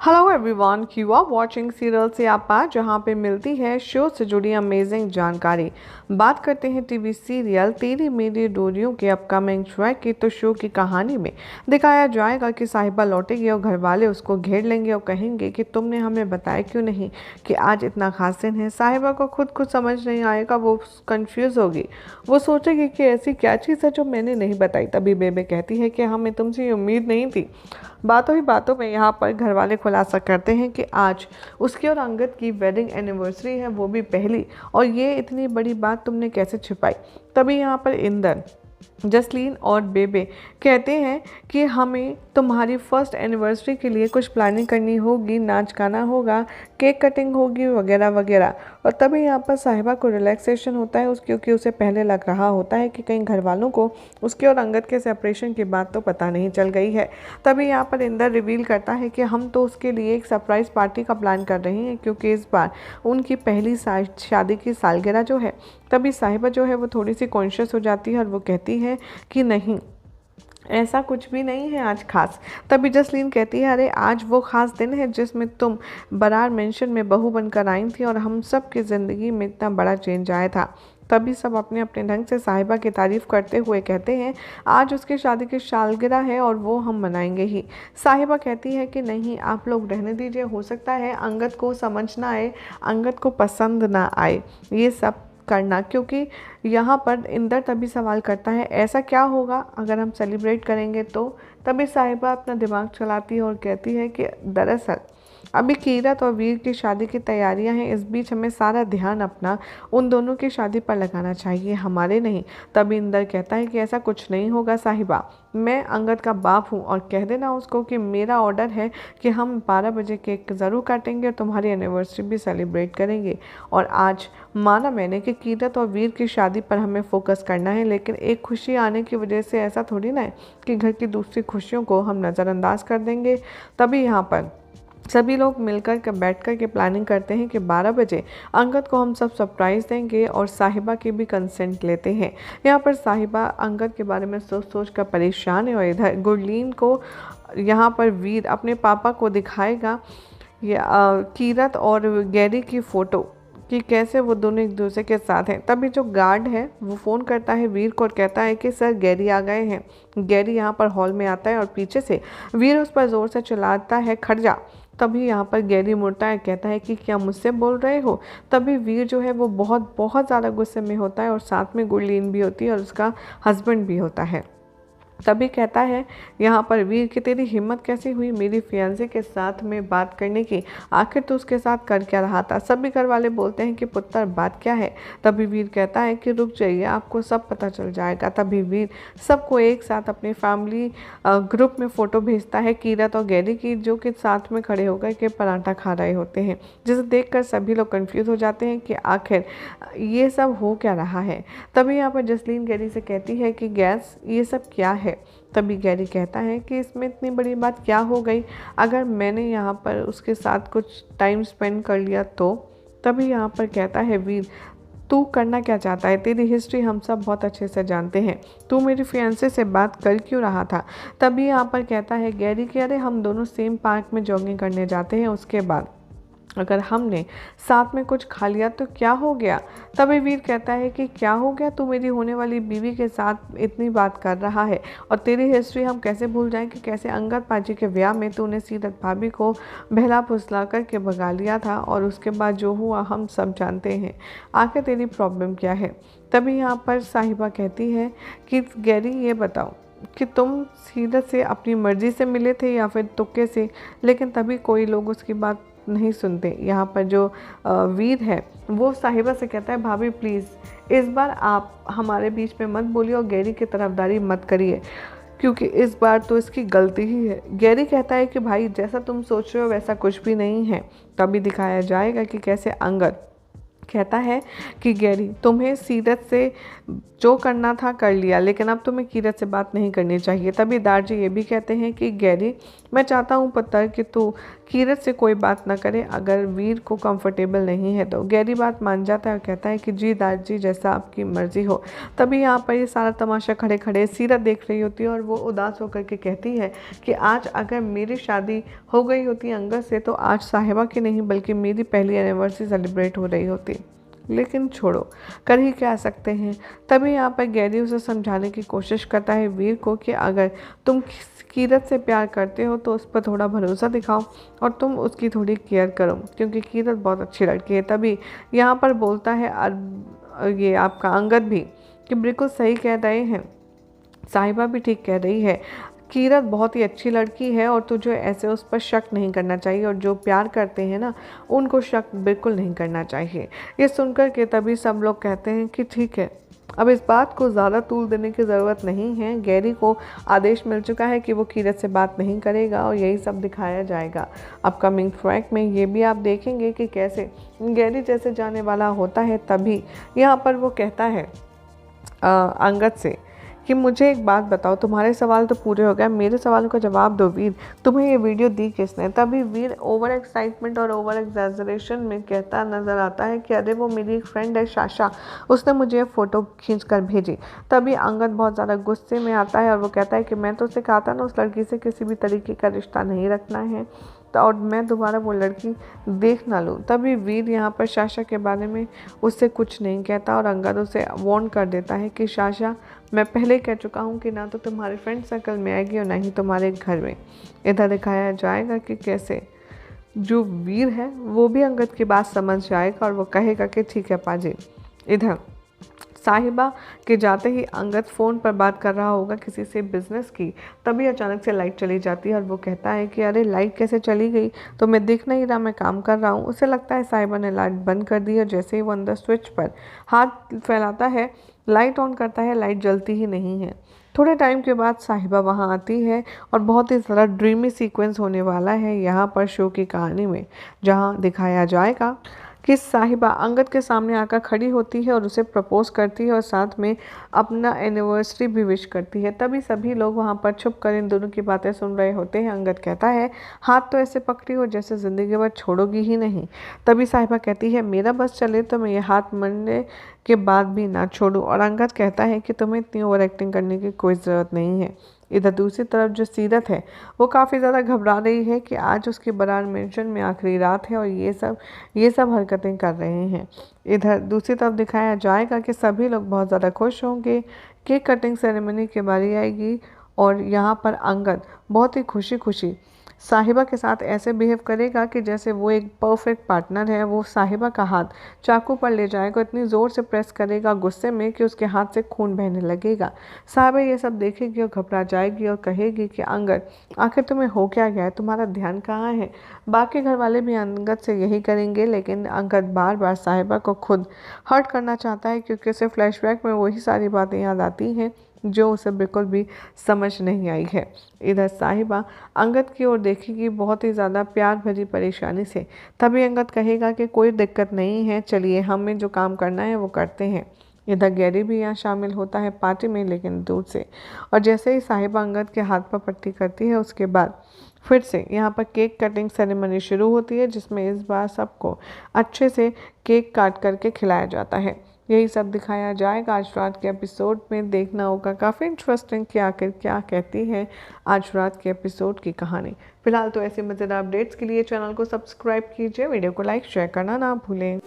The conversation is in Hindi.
Hello everyone, you are watching serial से आपा, जहां पे मिलती है शो से जुड़ी अमेजिंग जानकारी। बात करते हैं टीवी सीरियल तेरी मेरी डोरियों के अपकमिंग ट्रैक की। तो शो की कहानी में दिखाया जाएगा कि साहिबा लौटेगी और घर वाले उसको घेर लेंगे और कहेंगे कि तुमने हमें बताया क्यों नहीं कि आज इतना खास दिन है। साहिबा को खुद कुछ समझ नहीं आएगा, वो कंफ्यूज होगी। वो सोचेगी कि ऐसी क्या चीज़ है जो मैंने नहीं बताई। तभी बेबे कहती है कि हमें तुमसे ये उम्मीद नहीं थी। बातों ही बातों में यहाँ पर घर वाले खुलासा करते हैं कि आज उसकी और अंगद की वेडिंग एनिवर्सरी है, वो भी पहली, और ये इतनी बड़ी बात तुमने कैसे छिपाई। तभी यहाँ पर इंदर, जसलीन और बेबे कहते हैं कि हमें तुम्हारी फर्स्ट एनिवर्सरी के लिए कुछ प्लानिंग करनी होगी, नाच गाना होगा, केक कटिंग होगी, वगैरह वगैरह। और तभी यहाँ पर साहिबा को रिलैक्सेशन होता है क्योंकि उसे पहले लग रहा होता है कि कहीं घर वालों को उसके और अंगद के सेपरेशन की बात तो पता नहीं चल गई है। तभी यहाँ पर इंदर रिवील करता है कि हम तो उसके लिए एक सरप्राइज़ पार्टी का प्लान कर रहे हैं क्योंकि इस बार उनकी पहली शादी की सालगिरह जो है। तभी साहिबा जो है वो थोड़ी सी कॉन्शियस हो जाती है और वो कहती है कि नहीं, ऐसा कुछ भी नहीं है आज खास। तभी जसलीन कहती है, अरे आज वो खास दिन है जिसमें तुम बरार मेंशन में बहू बनकर आई थी और हम सब की ज़िंदगी में इतना बड़ा चेंज आया था। तभी सब अपने अपने ढंग से साहिबा की तारीफ़ करते हुए कहते हैं आज उसकी शादी की सालगिरह है और वो हम मनाएंगे ही। साहिबा कहती है कि नहीं, आप लोग रहने दीजिए, हो सकता है अंगद को समझ ना आए, अंगद को पसंद ना आए ये सब करना। क्योंकि यहाँ पर इंदर तभी सवाल करता है ऐसा क्या होगा अगर हम सेलिब्रेट करेंगे तो। तभी साहिबा अपना दिमाग चलाती है और कहती है कि दरअसल अभी कीरत और वीर की शादी की तैयारियां हैं, इस बीच हमें सारा ध्यान अपना उन दोनों की शादी पर लगाना चाहिए, हमारे नहीं। तभी इंदर कहता है कि ऐसा कुछ नहीं होगा साहिबा, मैं अंगद का बाप हूँ और कह देना उसको कि मेरा ऑर्डर है कि हम 12 बजे केक ज़रूर काटेंगे और तुम्हारी एनिवर्सरी भी सेलिब्रेट करेंगे। और आज माना मैंने कि कीरत और वीर की शादी पर हमें फोकस करना है, लेकिन एक खुशी आने की वजह से ऐसा थोड़ी ना है कि घर की दूसरी खुशियों को हम नज़रअंदाज कर देंगे। तभी यहाँ पर सभी लोग मिलकर के बैठ कर के प्लानिंग करते हैं कि 12 बजे अंगद को हम सब सरप्राइज़ देंगे और साहिबा की भी कंसेंट लेते हैं। यहाँ पर साहिबा अंगद के बारे में सोच सोच कर परेशान है और इधर गुरलीन को यहाँ पर वीर अपने पापा को दिखाएगा कीरत और गैरी की फ़ोटो कि कैसे वो दोनों एक दूसरे के साथ हैं। तभी जो गार्ड है वो फ़ोन करता है वीर को और कहता है कि सर गैरी आ गए हैं। गैरी यहाँ पर हॉल में आता है और पीछे से वीर उस पर ज़ोर से चिल्लाता है खड़ जा। तभी यहाँ पर गैरी मुड़ता है, कहता है कि क्या मुझसे बोल रहे हो। तभी वीर जो है वो बहुत बहुत ज़्यादा गुस्से में होता है और साथ में गुरलीन भी होती है और उसका हस्बैंड भी होता है। तभी कहता है यहाँ पर वीर कि तेरी हिम्मत कैसी हुई मेरी फियांसे के साथ में बात करने की, आखिर तो उसके साथ कर क्या रहा था। सभी घर वाले बोलते हैं कि पुत्र बात क्या है। तभी वीर कहता है कि रुक जाइए, आपको सब पता चल जाएगा। तभी वीर सबको एक साथ अपने फैमिली ग्रुप में फ़ोटो भेजता है कीरत और गैरी की, जो कि साथ में खड़े होकर के पराठा खा रहे होते हैं, जिसे देखकर सभी लोग कंफ्यूज हो जाते हैं कि आखिर ये सब हो क्या रहा है। तभी यहाँ पर जसलीन गैरी से कहती है कि गैस ये सब क्या है। तभी गैरी कहता है कि इसमें इतनी बड़ी बात क्या हो गई अगर मैंने यहाँ पर उसके साथ कुछ टाइम स्पेंड कर लिया तो। तभी यहाँ पर कहता है वीर तू करना क्या चाहता है, तेरी हिस्ट्री हम सब बहुत अच्छे से जानते हैं, तू मेरी फियांसे से बात कर क्यों रहा था। तभी यहाँ पर कहता है गैरी कि अरे हम दोनों सेम पार्क में जॉगिंग करने जाते हैं, उसके बाद अगर हमने साथ में कुछ खा लिया तो क्या हो गया। तभी वीर कहता है कि क्या हो गया, तू मेरी होने वाली बीवी के साथ इतनी बात कर रहा है और तेरी हिस्ट्री हम कैसे भूल जाएं कि कैसे अंगद पाजी के ब्याह में तूने सीरत भाभी को बहला फुसला करके भगा लिया था और उसके बाद जो हुआ हम सब जानते हैं। आखिर तेरी प्रॉब्लम क्या है। तभी यहाँ पर साहिबा कहती है कि गैरी ये बताओ कि तुम सीरत से अपनी मर्ज़ी से मिले थे या फिर तुक्के से। लेकिन तभी कोई लोग उसकी बात नहीं सुनते। यहाँ पर जो वीर है वो साहिबा से कहता है भाभी प्लीज़ इस बार आप हमारे बीच में मत बोलिए और गैरी की तरफदारी मत करिए क्योंकि इस बार तो इसकी गलती ही है। गैरी कहता है कि भाई जैसा तुम सोच रहे हो वैसा कुछ भी नहीं है। तभी दिखाया जाएगा कि कैसे अंगद कहता है कि गैरी तुम्हें सीरत से जो करना था कर लिया, लेकिन अब तुम्हें कीरत से बात नहीं करनी चाहिए। तभी दारजी ये भी कहते हैं कि गैरी मैं चाहता हूँ पुत्र कि तू कीरत से कोई बात ना करे अगर वीर को कंफर्टेबल नहीं है तो। गैरी बात मान जाता है और कहता है कि जी दादाजी, जैसा आपकी मर्जी हो। तभी यहाँ पर ये सारा तमाशा खड़े खड़े सीरत देख रही होती है और वो उदास होकर के कहती है कि आज अगर मेरी शादी हो गई होती अंगद से तो आज साहिबा की नहीं बल्कि मेरी पहली एनिवर्सरी सेलिब्रेट हो रही होती। लेकिन छोड़ो, कर ही क्या सकते हैं। तभी यहाँ पर गैरी उसे समझाने की कोशिश करता है वीर को कि अगर तुम कीरत से प्यार करते हो तो उस पर थोड़ा भरोसा दिखाओ और तुम उसकी थोड़ी केयर करो, क्योंकि कीरत बहुत अच्छी लड़की है। तभी यहाँ पर बोलता है ये आपका अंगद भी कि बिल्कुल सही कह रहे हैं, साहिबा भी ठीक कह रही है, कीरत बहुत ही अच्छी लड़की है और तुझे ऐसे उस पर शक नहीं करना चाहिए और जो प्यार करते हैं ना उनको शक बिल्कुल नहीं करना चाहिए। ये सुनकर के तभी सब लोग कहते हैं कि ठीक है, अब इस बात को ज़्यादा तूल देने की ज़रूरत नहीं है। गैरी को आदेश मिल चुका है कि वो कीरत से बात नहीं करेगा और यही सब दिखाया जाएगा अपकमिंग ट्रैक में। ये भी आप देखेंगे कि कैसे गैरी जैसे जाने वाला होता है। तभी यहाँ पर वो कहता है अंगद से कि मुझे एक बात बताओ, तुम्हारे सवाल तो पूरे हो गए, मेरे सवालों का जवाब दो वीर, तुम्हें ये वीडियो दी किसने। तभी वीर ओवर एक्साइटमेंट और ओवर एग्जैजरेशन में कहता नज़र आता है कि अरे वो मेरी एक फ्रेंड है साशा, उसने मुझे ये फ़ोटो खींच कर भेजी। तभी अंगद बहुत ज़्यादा गुस्से में आता है और वो कहता है कि मैं तो उसे कहा था ना उस लड़की से किसी भी तरीके का रिश्ता नहीं रखना है और मैं दोबारा वो लड़की देख ना लूँ। तभी वीर यहाँ पर साशा के बारे में उससे कुछ नहीं कहता और अंगद उसे वार्न कर देता है कि साशा, मैं पहले ही कह चुका हूँ कि ना तो तुम्हारे फ्रेंड सर्कल में आएगी और ना ही तुम्हारे घर में। इधर दिखाया जाएगा कि कैसे जो वीर है वो भी अंगद की बात समझ जाएगा और वो कहेगा कि ठीक है पाजी। इधर साहिबा के जाते ही अंगद फ़ोन पर बात कर रहा होगा किसी से बिज़नेस की। तभी अचानक से लाइट चली जाती है और वो कहता है कि अरे लाइट कैसे चली गई, तो मैं दिख नहीं रहा, मैं काम कर रहा हूँ। उसे लगता है साहिबा ने लाइट बंद कर दी और जैसे ही वो अंदर स्विच पर हाथ फैलाता है, लाइट ऑन करता है, लाइट जलती ही नहीं है। थोड़े टाइम के बाद साहिबा वहाँ आती है और बहुत ही ज़्यादा ड्रीमी सीक्वेंस होने वाला है यहाँ पर शो की कहानी में, जहाँ दिखाया जाएगा कि साहिबा अंगद के सामने आकर खड़ी होती है और उसे प्रपोज करती है और साथ में अपना एनिवर्सरी भी विश करती है। तभी सभी लोग वहाँ पर छुप कर इन दोनों की बातें सुन रहे होते हैं। अंगद कहता है हाथ तो ऐसे पकड़ी हो जैसे ज़िंदगी भर छोड़ोगी ही नहीं। तभी साहिबा कहती है मेरा बस चले तो मैं ये हाथ मरने के बाद भी ना छोड़ूं। और अंगद कहता है कि तुम्हें इतनी ओवर एक्टिंग करने की कोई ज़रूरत नहीं है। इधर दूसरी तरफ जो सीरत है वो काफ़ी ज़्यादा घबरा रही है कि आज उसके बरार मेंशन में आखिरी रात है और ये सब हरकतें कर रहे हैं। इधर दूसरी तरफ दिखाया जाएगा कि सभी लोग बहुत ज़्यादा खुश होंगे। केक कटिंग सेरेमनी की बारी आएगी और यहाँ पर अंगद बहुत ही खुशी खुशी साहिबा के साथ ऐसे बिहेव करेगा कि जैसे वो एक परफेक्ट पार्टनर है। वो साहिबा का हाथ चाकू पर ले जाएगा, इतनी ज़ोर से प्रेस करेगा गुस्से में कि उसके हाथ से खून बहने लगेगा। साहिबा ये सब देखेगी और घबरा जाएगी और कहेगी कि अंगद आखिर तुम्हें हो क्या गया है, तुम्हारा ध्यान कहाँ है। बाकी घर वाले भी अंगद से यही करेंगे, लेकिन अंगद बार बार साहिबा को खुद हर्ट करना चाहता है क्योंकि उसे फ्लैशबैक में वही सारी बातें याद आती हैं जो उसे बिल्कुल भी समझ नहीं आई है। इधर साहिबा अंगद की ओर देखेगी बहुत ही ज़्यादा प्यार भरी परेशानी से। तभी अंगद कहेगा कि कोई दिक्कत नहीं है, चलिए हमें जो काम करना है वो करते हैं। इधर गैरी भी यहाँ शामिल होता है पार्टी में, लेकिन दूर से। और जैसे ही साहिबा अंगद के हाथ पर पट्टी करती है उसके बाद फिर से यहाँ पर केक कटिंग सेरेमनी शुरू होती है, जिसमें इस बार सबको अच्छे से केक काट करके खिलाया जाता है। यही सब दिखाया जाएगा आज रात के एपिसोड में। देखना होगा काफ़ी इंटरेस्टिंग कि आखिर क्या कहती है आज रात के एपिसोड की कहानी। फिलहाल तो ऐसे मज़ेदार अपडेट्स के लिए चैनल को सब्सक्राइब कीजिए, वीडियो को लाइक शेयर करना ना भूलें।